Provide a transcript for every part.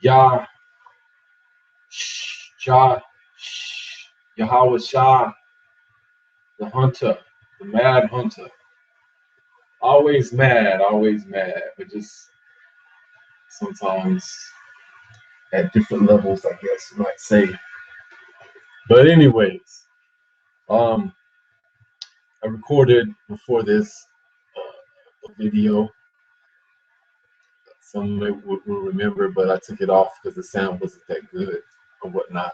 Yah, Jah, Yahweh Shah, the hunter, the mad hunter. Always mad, but just sometimes at different levels, I guess you might say. But anyways, um, I recorded before this a video. Some will remember, but I took it off because the sound wasn't that good or whatnot.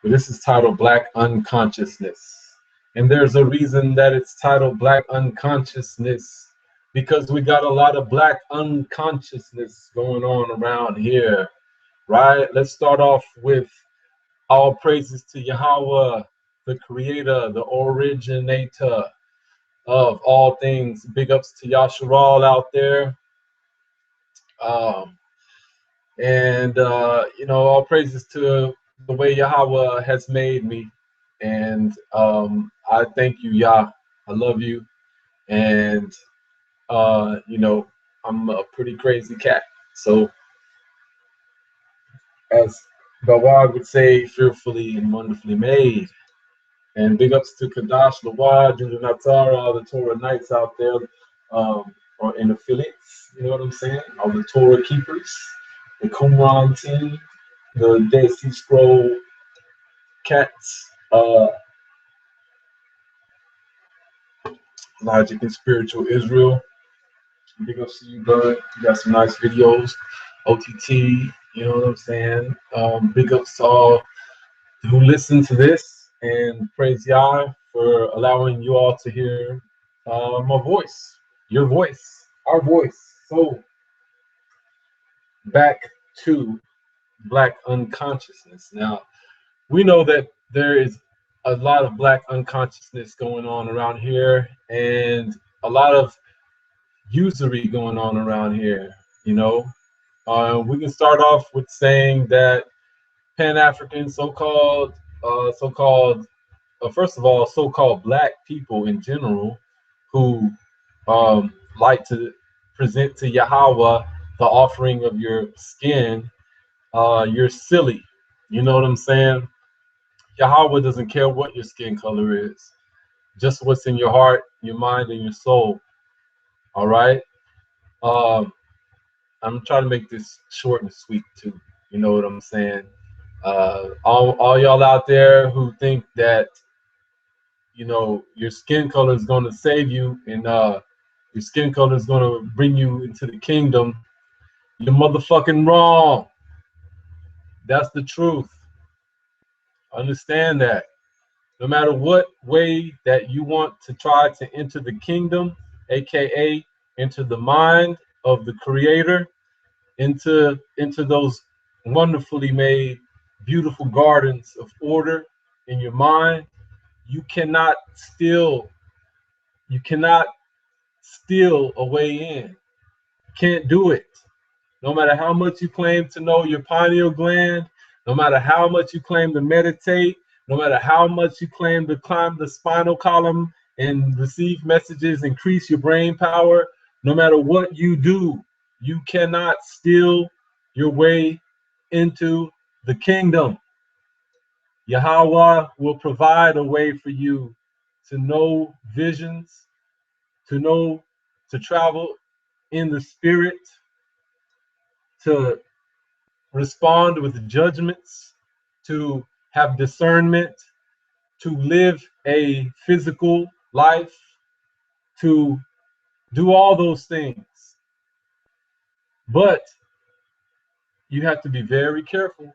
But this is titled Black Unconsciousness. And there's a reason that it's titled Black Unconsciousness, because we got a lot of black unconsciousness going on around here, right? Let's start off with all praises to Yahweh, the creator, the originator of all things. Big ups to Yasharal out there. Um, and all praises to the way Yahweh has made me. And I thank you, Yah. I love you. And I'm a pretty crazy cat. So as Bawag would say, fearfully and wonderfully made. And big ups to Kadash, Lawad, Judah Natara, all the Torah Knights out there, or in affiliates, you know what I'm saying? All the Torah keepers, the Qumran team, the Dead Sea Scroll cats, Logic and Spiritual Israel. Big ups to you, bud. You got some nice videos. OTT, you know what I'm saying? Big ups to all who listen to this, and praise Yah for allowing you all to hear my voice, your voice, our voice. So back to Black unconsciousness. Now, we know that there is a lot of black unconsciousness going on around here, and a lot of usury going on around here. We can start off with saying that Pan-African first of all, so-called black people in general, who like to present to Yahweh the offering of your skin, you're silly. You know what I'm saying? Yahweh doesn't care what your skin color is, just what's in your heart, your mind, and your soul. All right? Um, I'm trying to make this short and sweet too. You know what I'm saying? All y'all out there who think that your skin color is going to save you, and your skin color is going to bring you into the kingdom, you're motherfucking wrong. That's the truth. Understand that. No matter what way that you want to try to enter the kingdom, aka enter the mind of the creator, into those wonderfully made beautiful gardens of order in your mind, you cannot steal a way in. Can't do it. No matter how much you claim to know your pineal gland, no matter how much you claim to meditate, no matter how much you claim to climb the spinal column and receive messages, increase your brain power, no matter what you do, you cannot steal your way into the kingdom. Yahweh will provide a way for you to know visions, to travel in the spirit, to respond with judgments, to have discernment, to live a physical life, to do all those things. But you have to be very careful.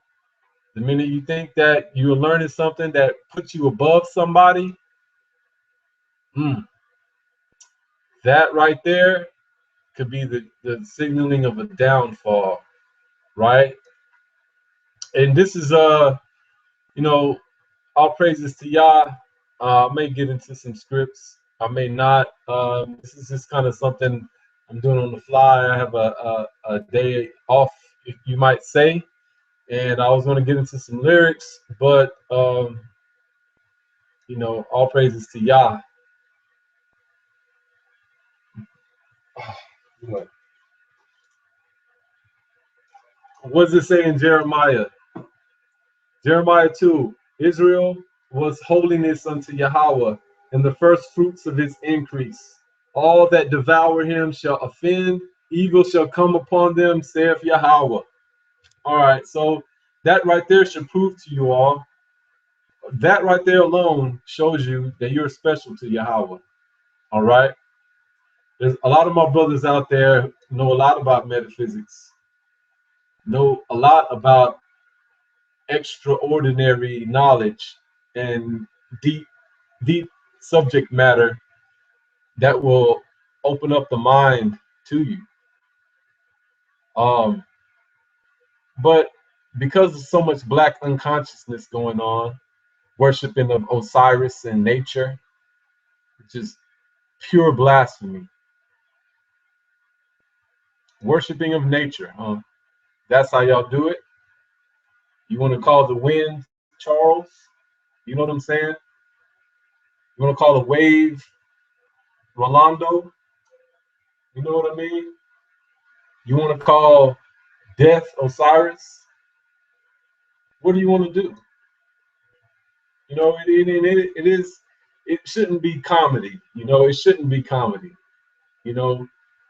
The minute you think that you're learning something that puts you above somebody, that right there could be the signaling of a downfall, right? And this is all praises to Yah. I may get into some scripts. I may not. This is just kind of something I'm doing on the fly. I have a day off, if you might say, and I was going to get into some lyrics, but all praises to Yah. What does it say in Jeremiah? Jeremiah 2, Israel was holiness unto Yahweh, and the first fruits of his increase. All that devour him shall offend, evil shall come upon them, saith Yahweh. All right, so that right there should prove to you all, that right there alone shows you that you're special to Yahweh. All right? There's a lot of my brothers out there know a lot about metaphysics, know a lot about extraordinary knowledge and deep, deep subject matter that will open up the mind to you. But because of so much black unconsciousness going on, worshiping of Osiris and nature, which is pure blasphemy. Worshiping of nature, huh? That's how y'all do it? You want to call the wind Charles? You know what I'm saying? You want to call the wave Rolando? You know what I mean? You want to call death Osiris? What do you want to do? You know, it shouldn't be comedy. You know, it shouldn't be comedy. You know,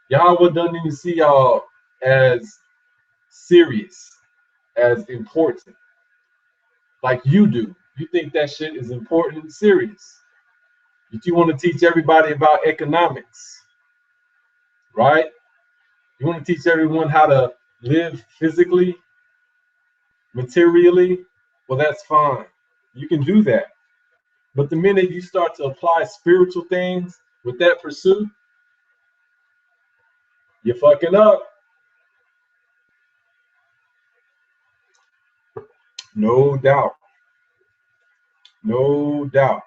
Yahweh doesn't even see y'all as serious, as important, like you do. You think that shit is important and serious. But you want to teach everybody about economics, right? You want to teach everyone how to live physically, materially. Well, that's fine. You can do that. But the minute you start to apply spiritual things with that pursuit, you're fucking up. No doubt. No doubt.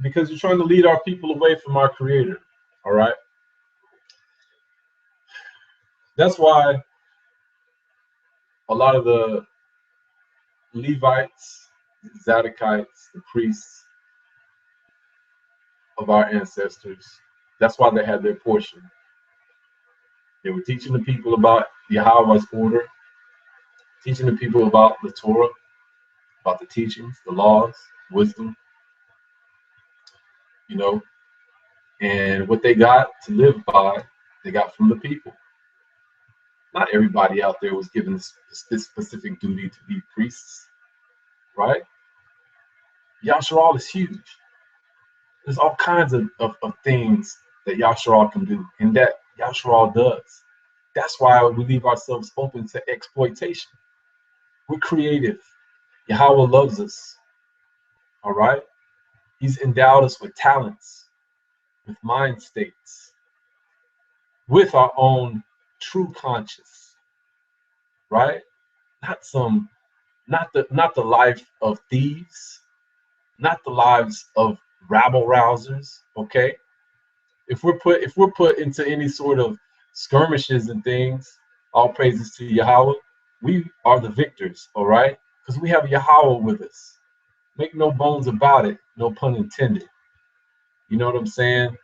Because you're trying to lead our people away from our Creator. All right. That's why a lot of the Levites, Zadokites, the priests of our ancestors, that's why they had their portion. They were teaching the people about Yahweh's order, teaching the people about the Torah, about the teachings, the laws, wisdom, you know, and what they got to live by, they got from the people. Not everybody out there was given this specific duty to be priests, right? Yasharal is huge. There's all kinds of things that Yasharal can do, and that Yasharal does. That's why we leave ourselves open to exploitation. We're creative. Yahweh loves us, all right? He's endowed us with talents, with mind states, with our own true conscious, right? Not the life of thieves, not the lives of rabble rousers, okay? If we're put into any sort of skirmishes and things, all praises to Yahweh, we are the victors, all right? Because we have Yahweh with us. Make no bones about it, no pun intended. You know what I'm saying?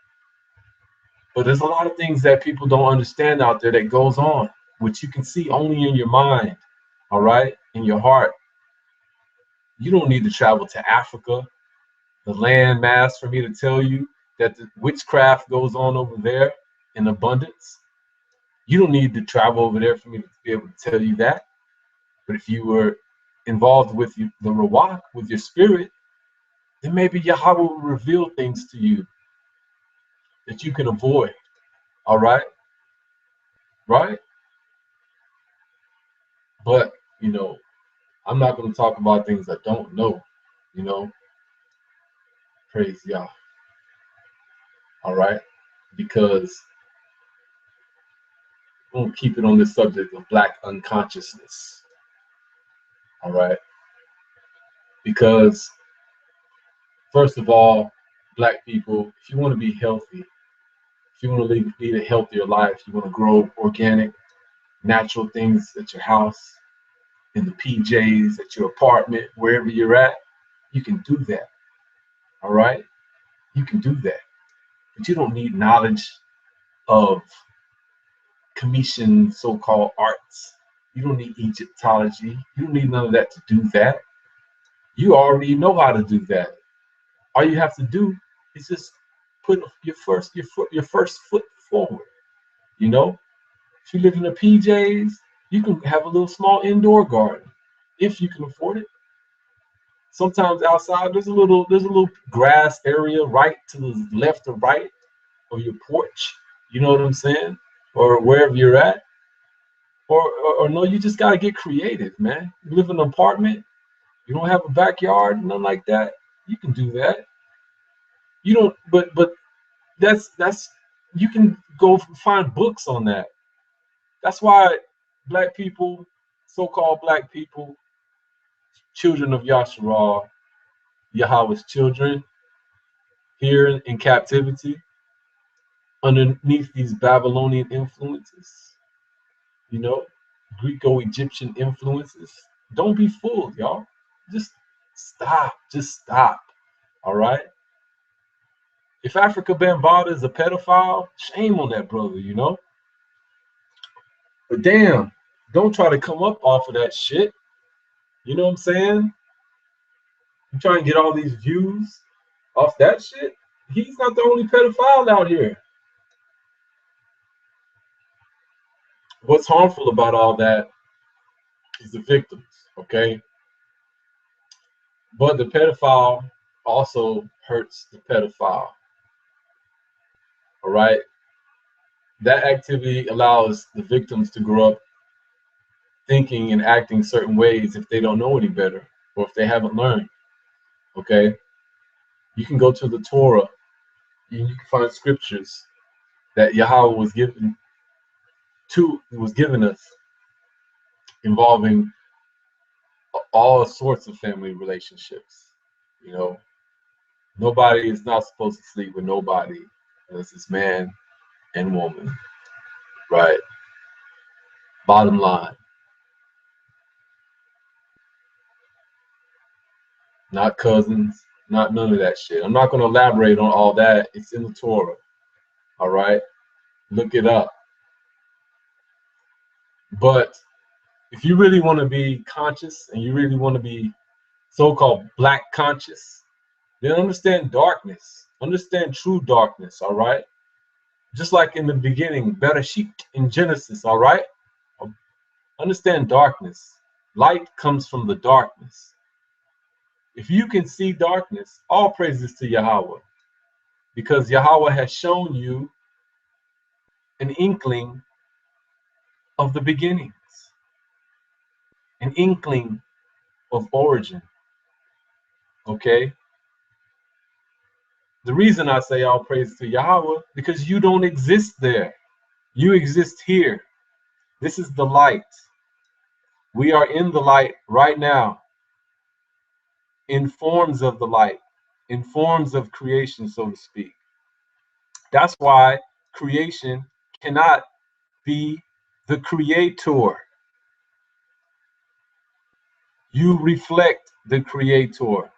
But there's a lot of things that people don't understand out there that goes on, which you can see only in your mind, all right? In your heart. You don't need to travel to Africa, the land mass, for me to tell you that the witchcraft goes on over there in abundance. You don't need to travel over there for me to be able to tell you that. But if you were involved with the Rawak, with your spirit, then maybe Yahweh will reveal things to you that you can avoid. All right? Right? But, you know, I'm not going to talk about things I don't know, you know. Praise Yah. All right? Because we're going to keep it on this subject of black unconsciousness. All right? Because, first of all, black people, if you want to be healthy, if you want to lead a healthier life, you want to grow organic, natural things at your house, in the PJs, at your apartment, wherever you're at, you can do that. All right? You can do that. But you don't need knowledge of commissioned so-called arts. You don't need Egyptology. You don't need none of that to do that. You already know how to do that. All you have to do is just put your first foot forward. You know, if you live in the PJs, you can have a little small indoor garden if you can afford it. Sometimes outside there's a little grass area right to the left or right of your porch. You know what I'm saying? Or wherever you're at. Or no, you just gotta get creative, man. You live in an apartment, you don't have a backyard, nothing like that. You can do that. You don't, but that's you can go find books on that. That's why black people, so-called black people, children of Yasharal, Yahweh's children, here in captivity, underneath these Babylonian influences, you know, Greco-Egyptian influences. Don't be fooled, y'all. Just stop. Just stop. All right. If Africa Bambaataa is a pedophile, shame on that brother, you know. But damn, don't try to come up off of that shit. You know what I'm saying? You try and get all these views off that shit. He's not the only pedophile out here. What's harmful about all that is the victims, okay? But the pedophile also hurts the pedophile, all right? That activity allows the victims to grow up thinking and acting certain ways if they don't know any better or if they haven't learned, okay? You can go to the Torah and you can find scriptures that Yahweh was given us involving all sorts of family relationships. You know, nobody is not supposed to sleep with nobody unless it's man and woman, right? Bottom line, not cousins, not none of that shit. I'm not going to elaborate on all that. It's in the Torah, all right? Look it up. But if you really want to be conscious and you really want to be so-called black conscious, then understand darkness. Understand true darkness, all right? Just like in the beginning, Bereshit in Genesis, all right? Understand darkness. Light comes from the darkness. If you can see darkness, all praises to Yahweh, because Yahweh has shown you an inkling of the beginnings, an inkling of origin, okay? The reason I say all praise to Yahweh, because you don't exist there. You exist here. This is the light. We are in the light right now, in forms of the light, in forms of creation, so to speak. That's why creation cannot be the creator. You reflect the creator.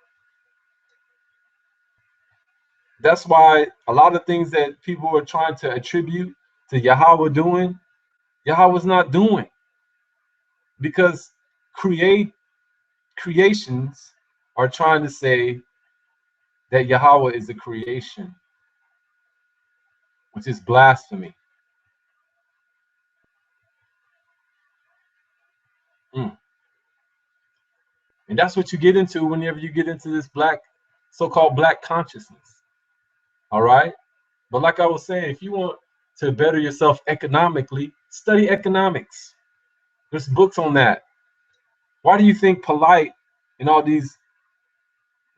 That's why a lot of things that people are trying to attribute to Yahweh doing, Yahweh's not doing. Because creations are trying to say that Yahweh is a creation, which is blasphemy. Mm. And that's what you get into whenever you get into this so-called black consciousness. All right? But like I was saying, if you want to better yourself economically, study economics. There's books on that. Why do you think polite and all these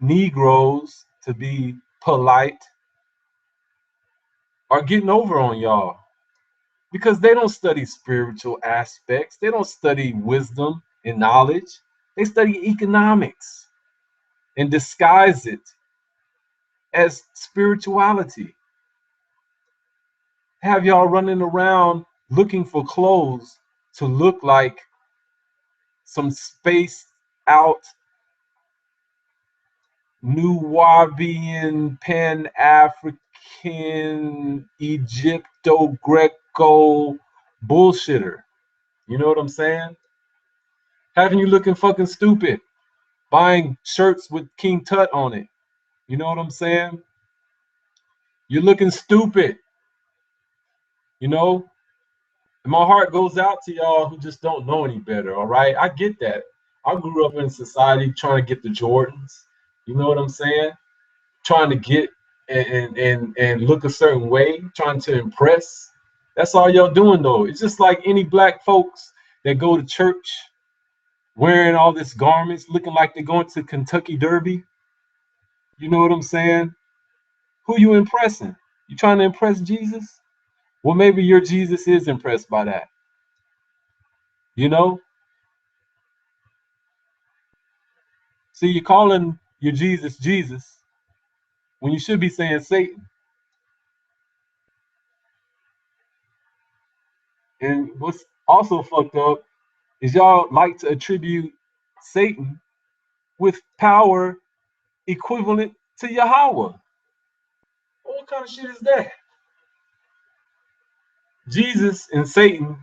Negroes to be polite are getting over on y'all? Because they don't study spiritual aspects. They don't study wisdom and knowledge. They study economics and disguise it as spirituality. Have y'all running around looking for clothes to look like some spaced out Nubian, Pan-African, Egypto-Greco bullshitter. You know what I'm saying? Having you looking fucking stupid, buying shirts with King Tut on it. You know what I'm saying? You're looking stupid. You know, and my heart goes out to y'all who just don't know any better. All right, I get that. I grew up in society trying to get the Jordans. You know what I'm saying? Trying to get and look a certain way, trying to impress. That's all y'all doing though. It's just like any black folks that go to church wearing all this garments, looking like they're going to Kentucky Derby. You know what I'm saying? Who you impressing? You trying to impress Jesus? Well, maybe your Jesus is impressed by that. You know? See, you're calling your Jesus Jesus when you should be saying Satan. And what's also fucked up is y'all like to attribute Satan with power equivalent to Yahweh. What kind of shit is that? Jesus and Satan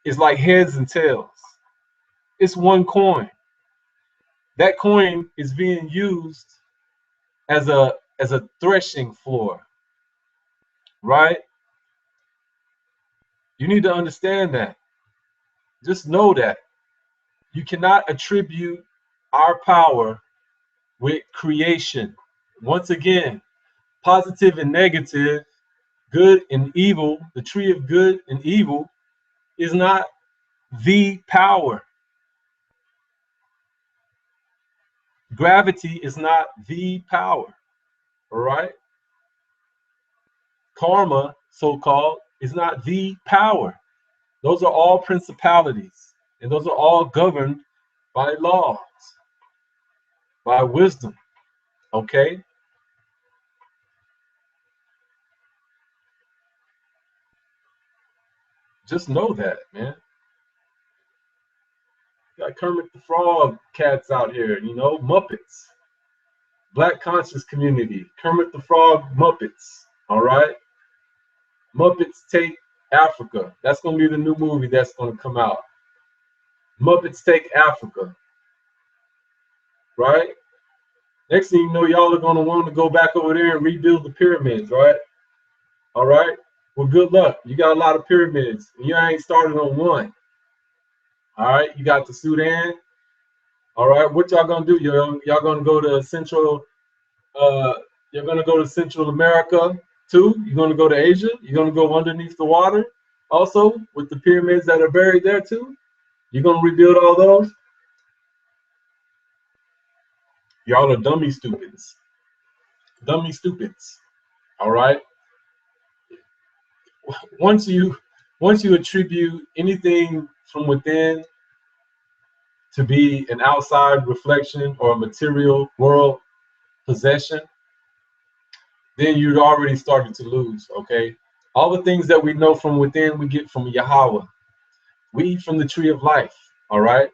is like heads and tails. It's one coin. That coin is being used as a threshing floor, right? You need to understand that. Just know that you cannot attribute our power with creation. Once again, positive and negative, good and evil, the tree of good and evil is not the power. Gravity is not the power, all right? Karma, so called, is not the power. Those are all principalities, and those are all governed by laws, by wisdom, okay? Just know that, man. Got Kermit the Frog cats out here, you know, Muppets. Black conscious community, Kermit the Frog Muppets, all right? Muppets Take Africa. That's going to be the new movie that's going to come out. Muppets Take Africa, right? Next thing you know, y'all are going to want to go back over there and rebuild the pyramids, right? All right? Well, good luck. You got a lot of pyramids, and you ain't started on one. All right? You got the Sudan. All right? What y'all going to do? Y'all going to go to Central you're going to go to Central America too. You're going to go to Asia. You're going to go underneath the water also with the pyramids that are buried there too. You're going to rebuild all those. Y'all are dummy stupids. Dummy stupids. All right. Once you attribute anything from within to be an outside reflection or a material world possession, then you'd already started to lose, okay? All the things that we know from within, we get from Yahweh. We eat from the tree of life, all right?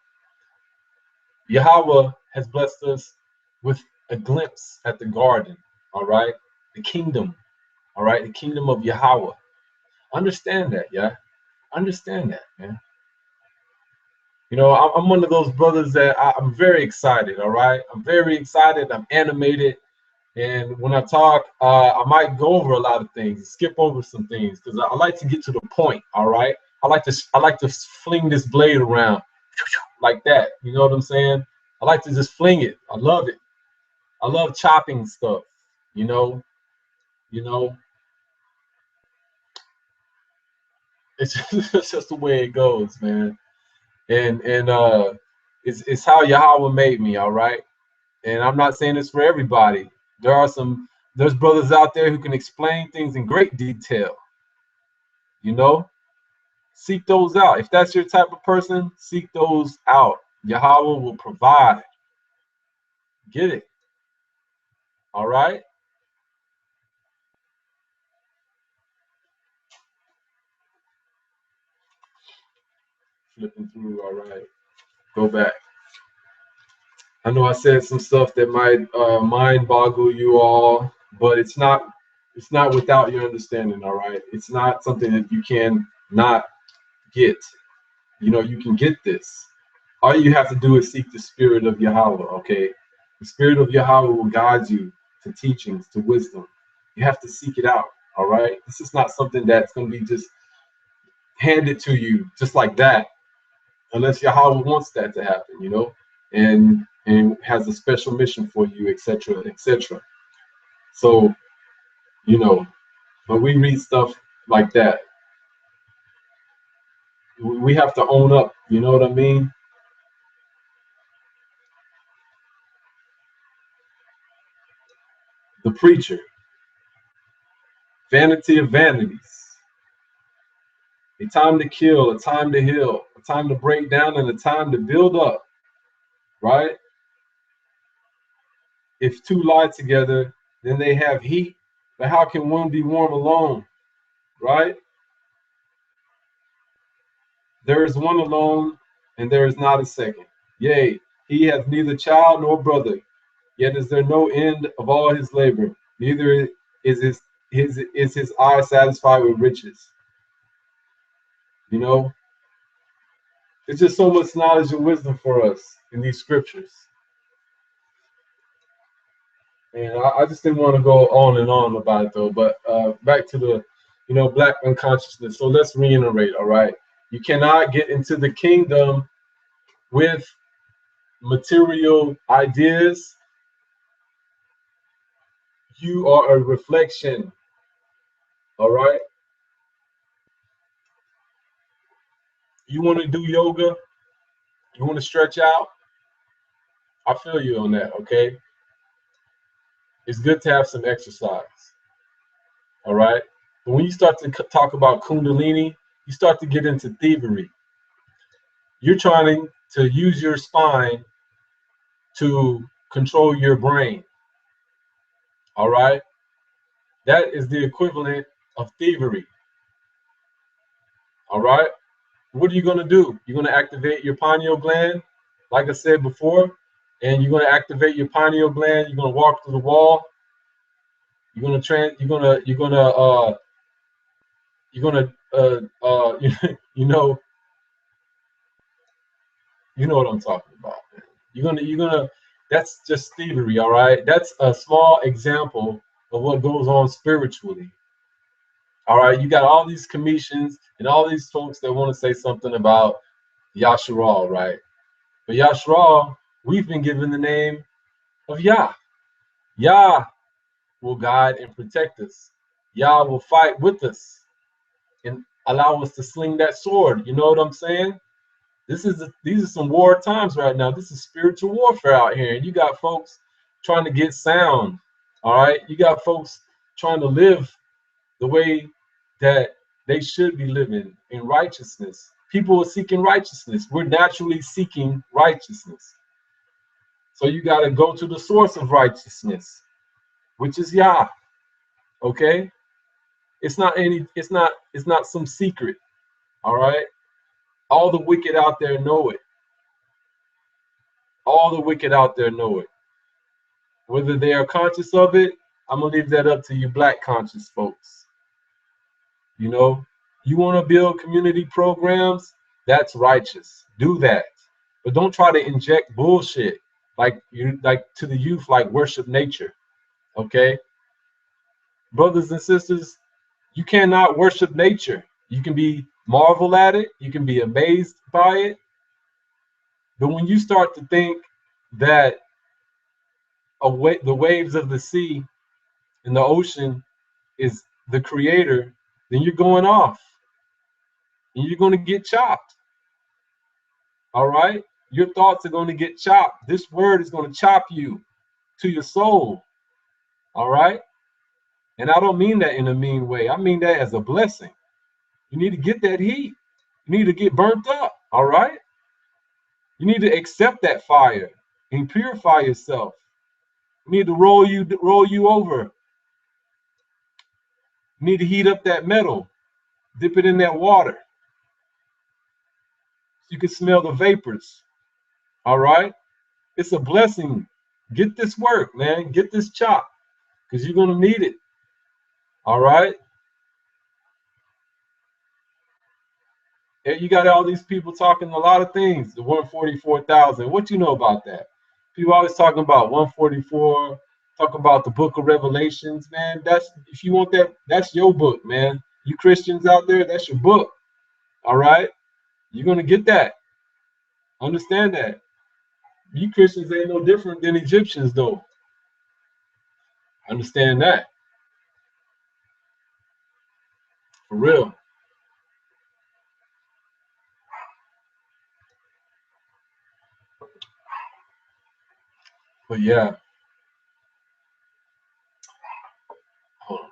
Yahweh has blessed us with a glimpse at the garden, all right? The kingdom, all right? The kingdom of Yahweh. Understand that, yeah? Understand that, man. You know, I'm one of those brothers that I'm very excited, all right? I'm very excited. I'm animated. And when I talk, I might go over a lot of things, skip over some things, because I like to get to the point. All right, I like to fling this blade around like that. You know what I'm saying? I like to just fling it. I love it. I love chopping stuff. You know, you know. It's just, it's just the way it goes, man. And it's how Yahweh made me. All right, and I'm not saying this for everybody. There's brothers out there who can explain things in great detail. You know, seek those out. If that's your type of person, seek those out. Yahweh will provide. Get it. All right. Flipping through. All right. Go back. I know I said some stuff that might mind boggle you all, but it's not. It's not without your understanding. All right. It's not something that you can not get. You know, you can get this. All you have to do is seek the spirit of Yahweh, okay? The spirit of Yahweh will guide you to teachings, to wisdom. You have to seek it out, all right? This is not something that's going to be just handed to you just like that, unless Yahweh wants that to happen, you know, and has a special mission for you, etc., etc. So, you know, when we read stuff like that, we have to own up, you know what I mean? The preacher, vanity of vanities, a time to kill, a time to heal, a time to break down, and a time to build up, right? If two lie together, then they have heat, but how can one be warm alone, right? There is one alone, and there is not a second. Yea, he hath neither child nor brother, yet is there no end of all his labor, neither is his eye satisfied with riches. You know, it's just so much knowledge and wisdom for us in these scriptures. And I just didn't want to go on and on about it though. But back to the, black unconsciousness. So let's reiterate, all right? You cannot get into the kingdom with material ideas. You are a reflection, all right? You want to do yoga? You want to stretch out? I feel you on that, okay? It's good to have some exercise, all right? But when you start to talk about Kundalini, you start to get into thievery. You're trying to use your spine to control your brain, all right? That is the equivalent of thievery, all right? What are you going to do? You're going to activate your pineal gland, like I said before, and you're going to activate your pineal gland. You're going to walk through the wall. You're going to you know you know what I'm talking about, man. You're gonna that's just thievery, all right? That's a small example of what goes on spiritually. All right, you got all these commissions and all these folks that want to say something about Yasharal, right? But Yasharal, we've been given the name of Yah. Yah will guide and protect us. Yah will fight with us and allow us to sling that sword. You know what I'm saying? These are some war times right now. This is spiritual warfare out here, and you got folks trying to get sound. All right, you got folks trying to live the way that they should be living in righteousness. People are seeking righteousness. We're naturally seeking righteousness. So you got to go to the source of righteousness, which is Yah. Okay? It's not some secret. All right? All the wicked out there know it. All the wicked out there know it. Whether they are conscious of it, I'm gonna leave that up to you black conscious folks. You know, you want to build community programs, that's righteous. Do that. But don't try to inject bullshit like to the youth, like worship nature. Okay? Brothers and sisters, you cannot worship nature. You can be marvel at it, you can be amazed by it. But when you start to think that the waves of the sea and the ocean is the creator, then you're going off and you're going to get chopped. All right? Your thoughts are going to get chopped. This word is going to chop you to your soul. All right? And I don't mean that in a mean way. I mean that as a blessing. You need to get that heat. You need to get burnt up. All right? You need to accept that fire and purify yourself. You need to roll you over. You need to heat up that metal. Dip it in that water. So you can smell the vapors. All right? It's a blessing. Get this work, man. Get this chop because you're going to need it. All right? And you got all these people talking a lot of things. The 144,000. What you know about that? People always talking about 144. Talk about the Book of Revelations, man. That's if you want that. That's your book, man. You Christians out there, that's your book. All right, you're gonna get that. Understand that. You Christians ain't no different than Egyptians, though. Understand that for real. But yeah. Hold on.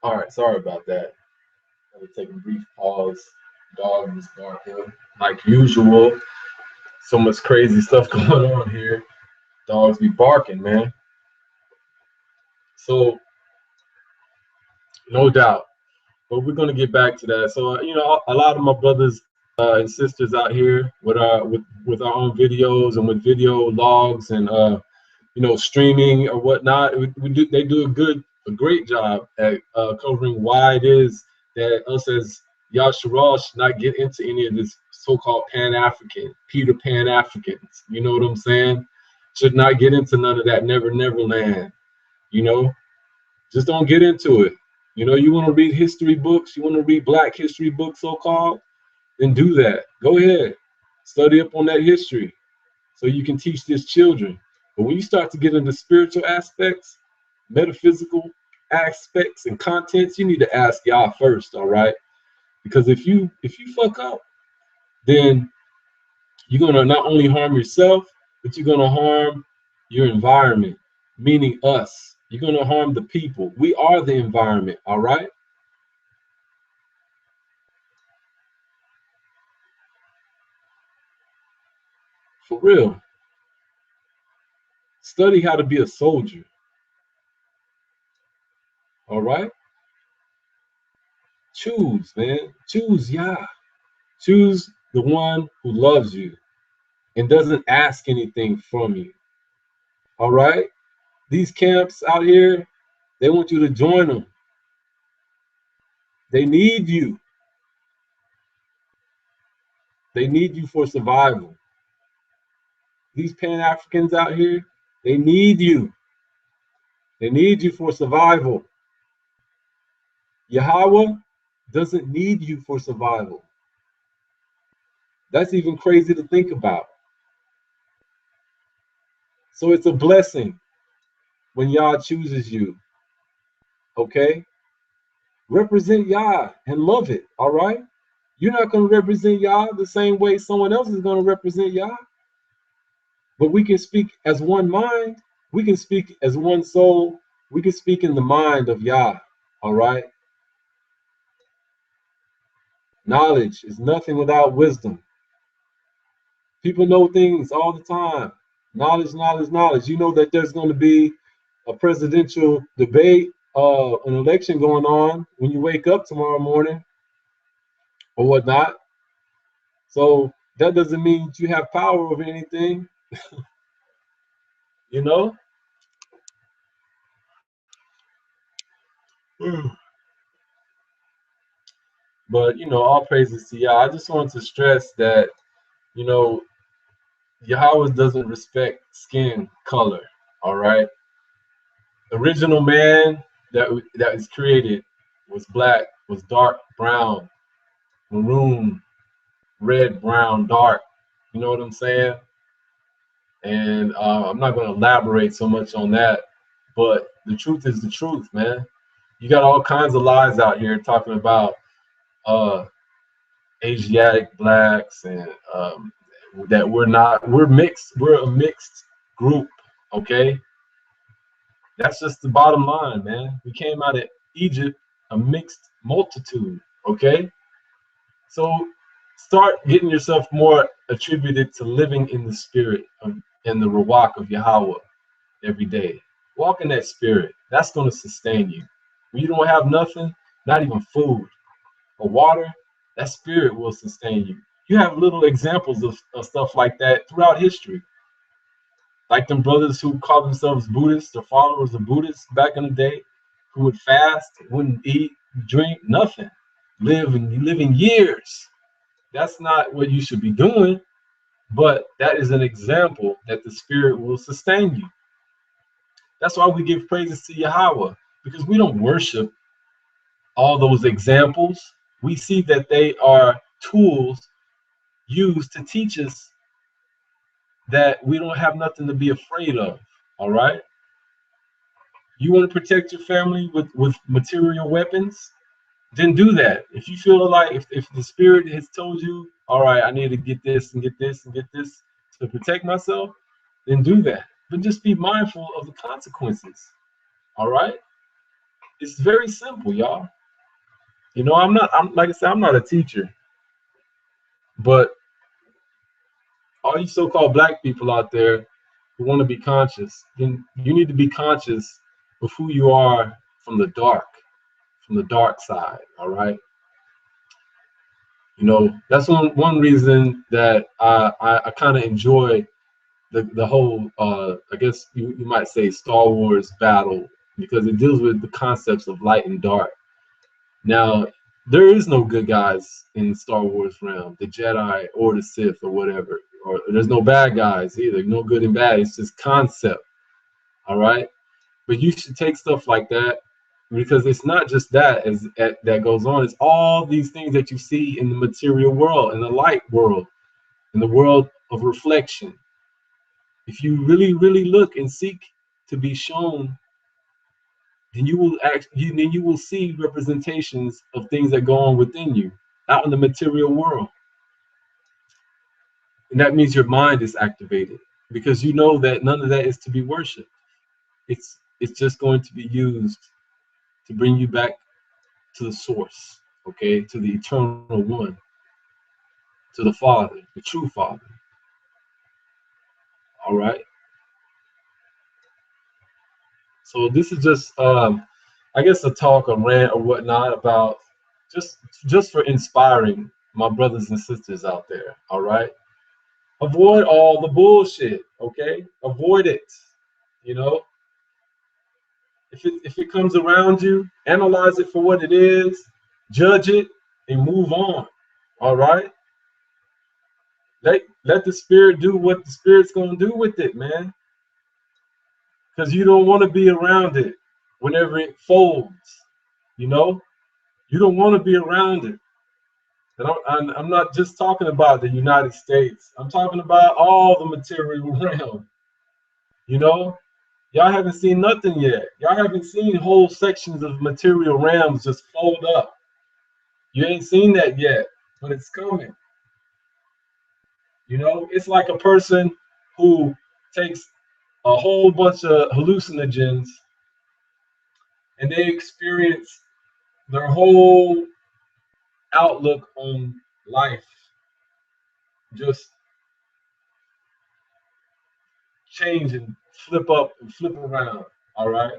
All right, sorry about that. I'm gonna take a brief pause. Dog was barking like usual. So much crazy stuff going on here. Dogs be barking, man. So no doubt. But we're gonna get back to that. So a lot of my brothers and sisters out here with our own videos and with video logs and streaming or whatnot. They do a great job at covering why it is that us as Yasharal should not get into any of this so-called Pan-African, Peter Pan-Africans. You know what I'm saying? Should not get into none of that Never Land. You know, just don't get into it. You want to read history books, you want to read Black history books, so-called, then do that. Go ahead, study up on that history so you can teach these children. But when you start to get into spiritual aspects, metaphysical aspects and contents, you need to ask Yah first, all right? Because if you fuck up, then you're gonna not only harm yourself, but you're gonna harm your environment, meaning us. You're gonna harm the people. We are the environment, all right? For real. Study how to be a soldier, all right? Choose, man. Choose Yah. Choose the one who loves you and doesn't ask anything from you. All right? These camps out here, they want you to join them. They need you. They need you for survival. These Pan Africans out here, they need you. They need you for survival. Yahweh doesn't need you for survival. That's even crazy to think about. So it's a blessing when Yah chooses you. Okay? Represent Yah and love it. All right? You're not going to represent Yah the same way someone else is going to represent Yah. But we can speak as one mind. We can speak as one soul. We can speak in the mind of Yah. All right? Knowledge is nothing without wisdom. People know things all the time. Knowledge. You know that there's going to be a presidential debate, an election going on when you wake up tomorrow morning or whatnot. So that doesn't mean you have power over anything, you know? But all praises to Yah. I just want to stress that, you know, Yahweh doesn't respect skin color. All right. The original man that was created was black, was dark brown, maroon, red, brown, dark. You know what I'm saying? And I'm not going to elaborate so much on that, but the truth is the truth, man. You got all kinds of lies out here talking about Asiatic blacks and that we're mixed. We're a mixed group, okay? That's just the bottom line, man. We came out of Egypt a mixed multitude. Okay, so start getting yourself more attributed to living in the spirit of, in the Ruach of Yahweh every day. Walk in that spirit. That's going to sustain you. When you don't have nothing, not even food or water, that spirit will sustain you. You have little examples of stuff like that throughout history. Like them brothers who call themselves Buddhists or followers of Buddhists back in the day, who would fast, wouldn't eat, drink, nothing, living years. That's not what you should be doing, but that is an example that the spirit will sustain you. That's why we give praises to Yahweh, because we don't worship all those examples. We see that they are tools used to teach us that we don't have nothing to be afraid of. All right. You want to protect your family with material weapons? Then do that. If you feel like if the spirit has told you, all right, I need to get this and get this and get this to protect myself, then do that. But just be mindful of the consequences. All right? It's very simple, y'all. You know, I'm like I said, I'm not a teacher, but all you so-called black people out there who want to be conscious, then you need to be conscious of who you are from the dark side. All right. You know, that's one reason that I kind of enjoy the whole I guess you might say Star Wars battle, because it deals with the concepts of light and dark. Now, there is no good guys in Star Wars realm, the Jedi or the Sith or whatever, or there's no bad guys either, no good and bad. It's just concept. All right. But you should take stuff like that, because it's not just that goes on. It's all these things that you see in the material world, in the light world, in the world of reflection. If you really, really look and seek to be shown, then you will see representations of things that go on within you, out in the material world. And that means your mind is activated, because you know that none of that is to be worshipped. It's just going to be used to bring you back to the source, okay, to the eternal one, to the Father, the true Father. All right. So this is just, I guess, a talk, a rant, or whatnot about just just for inspiring my brothers and sisters out there. All right. Avoid all the bullshit. Okay. Avoid it. You know, if it comes around you, analyze it for what it is, judge it, and move on. All right. Let the spirit do what the spirit's gonna do with it, man. Because you don't want to be around it whenever it folds. You know, you don't want to be around it. And I'm not just talking about the United States. I'm talking about all the material realm. You know, y'all haven't seen nothing yet. Y'all haven't seen whole sections of material realms just fold up. You ain't seen that yet, but it's coming. You know, it's like a person who takes a whole bunch of hallucinogens and they experience their whole outlook on life just change and flip up and flip around. All right.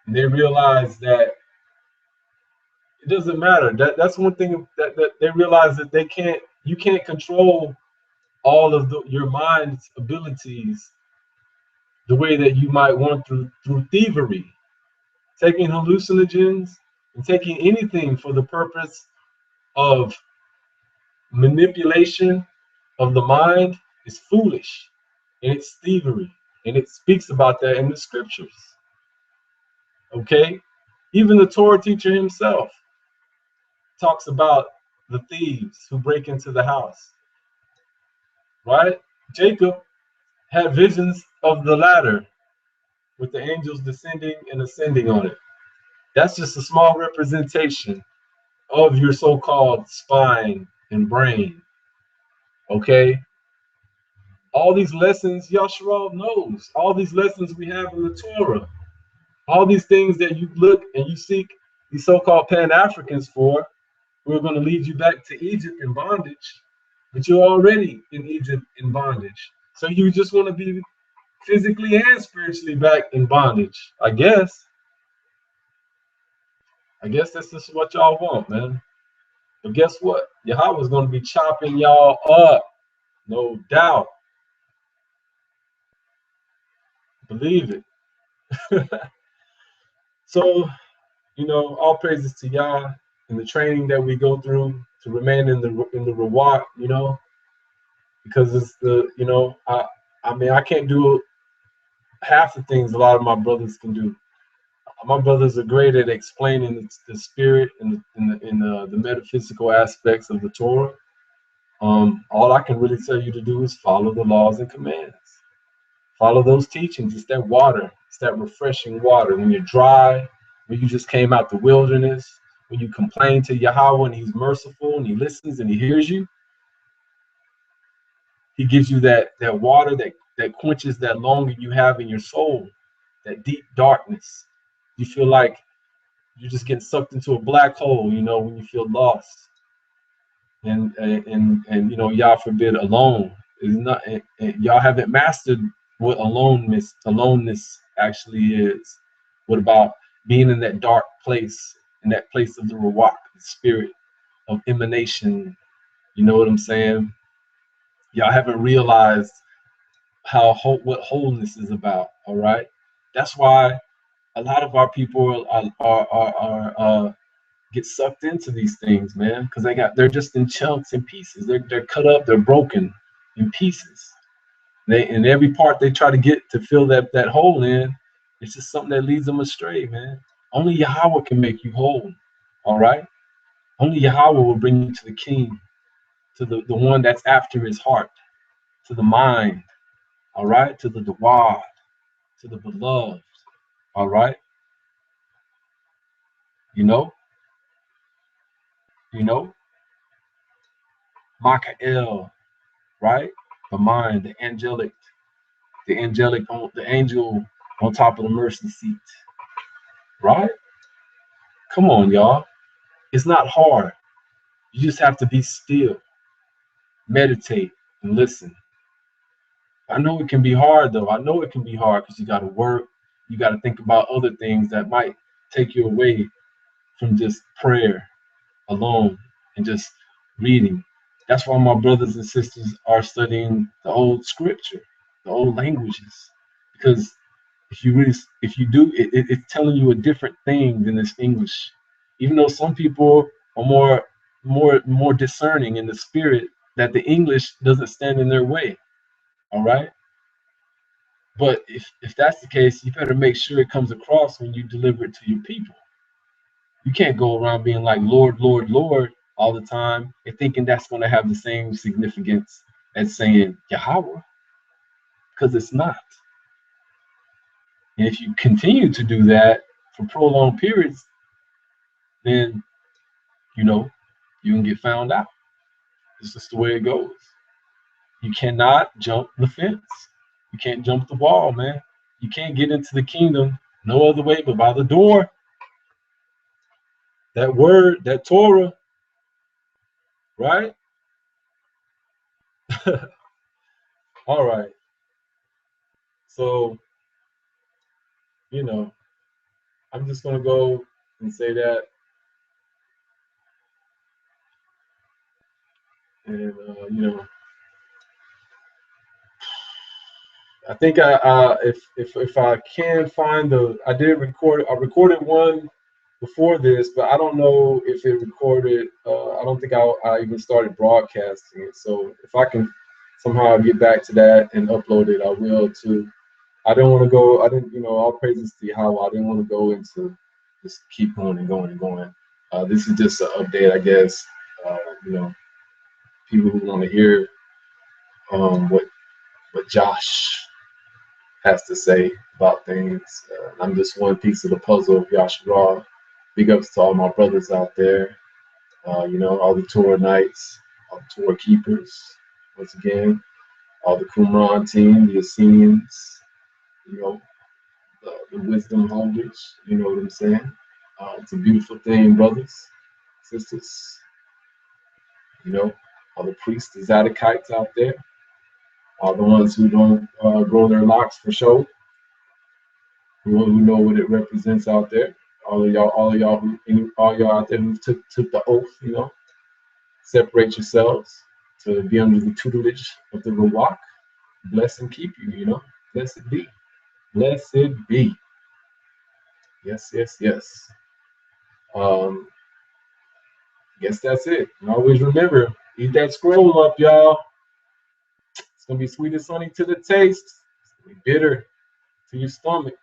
And they realize that it doesn't matter. That's one thing that they realize, that you can't control all of your mind's abilities the way that you might want through thievery. Taking hallucinogens and taking anything for the purpose of manipulation of the mind is foolish, and it's thievery, and it speaks about that in the scriptures. Okay, even the Torah teacher himself talks about the thieves who break into the house. Right? Jacob had visions of the ladder with the angels descending and ascending on it. That's just a small representation of your so-called spine and brain. Okay, all these lessons Yashua knows, all these lessons we have in the Torah All these things that you look and you seek these so-called Pan-Africans for, we're going to lead you back to Egypt in bondage, but you're already in Egypt in bondage. So you just want to be physically and spiritually back in bondage. I guess this is what y'all want, man. But guess what? Yahweh's going to be chopping y'all up, no doubt. Believe it. So, all praises to Yah and the training that we go through to remain in the reward, because it's I can't do half the things a lot of my brothers can do. My brothers are great at explaining the spirit and the metaphysical aspects of the Torah. All I can really tell you to do is follow the laws and commands. Follow those teachings. It's that water. It's that refreshing water. When you're dry, when you just came out the wilderness, when you complain to Yahweh and He's merciful and He listens and He hears you, He gives you that water that quenches that longing you have in your soul, that deep darkness. You feel like you're just getting sucked into a black hole, when you feel lost. And y'all forbid alone is not. Y'all haven't mastered what aloneness actually is. What about being in that dark place, in that place of the Ruach, the spirit of emanation? You know what I'm saying? Y'all haven't realized what wholeness is about. All right, that's why a lot of our people are get sucked into these things, man, because they're just in chunks and pieces. They're cut up, they're broken in pieces. In every part they try to get to fill that hole in, it's just something that leads them astray, man. Only Yahweh can make you whole. All right? Only Yahweh will bring you to the king, to the one that's after his heart, to the mind, all right, to the Dawad, to the beloved, all right? You know, Makael, right? The mind, the angel on top of the mercy seat, right? Come on, y'all. It's not hard. You just have to be still, meditate, and listen. I know it can be hard, though. I know it can be hard because you got to work. You got to think about other things that might take you away from just prayer alone and just reading. That's why my brothers and sisters are studying the old scripture, the old languages, because if you do, it's telling you a different thing than this English. Even though some people are more discerning in the spirit, that the English doesn't stand in their way. All right. But if that's the case, you better make sure it comes across when you deliver it to your people. You can't go around being like Lord, Lord, Lord all the time and thinking that's going to have the same significance as saying Yahweh, because it's not. And if you continue to do that for prolonged periods, then you can get found out. It's just the way it goes. You cannot jump the fence. You can't jump the wall, man. You can't get into the kingdom no other way but by the door. That word, that Torah, right? All right. So, I'm just going to go and say that. And, I think if I can find I recorded one before this, but I don't know if it recorded. I don't think I even started broadcasting it. So if I can somehow get back to that and upload it, I will too. I don't want to go. I didn't, all praises to Yahweh. I didn't want to go into just keep going and going and going. This is just an update, I guess. People who want to hear what Josh has to say about things. I'm just one piece of the puzzle of Yahshua. Big ups to all my brothers out there. All the Torah Knights, all the Torah Keepers. Once again, all the Qumran team, the Essenians. the wisdom holders. You know what I'm saying? It's a beautiful thing, brothers, sisters. You know, all the priests, the Zadokites out there, all the ones who don't grow their locks for show, who know what it represents out there. All of y'all all y'all out there who took the oath. You know, separate yourselves to be under the tutelage of the Ruach. Bless and keep you. You know, blessed be, blessed be. Yes, yes, yes. Um, Guess that's it. And always remember, eat that scroll up, y'all. It's gonna be sweet and sunny to the taste. It's gonna be bitter to your stomach.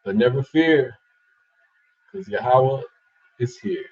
But never fear, because Yahweh is here.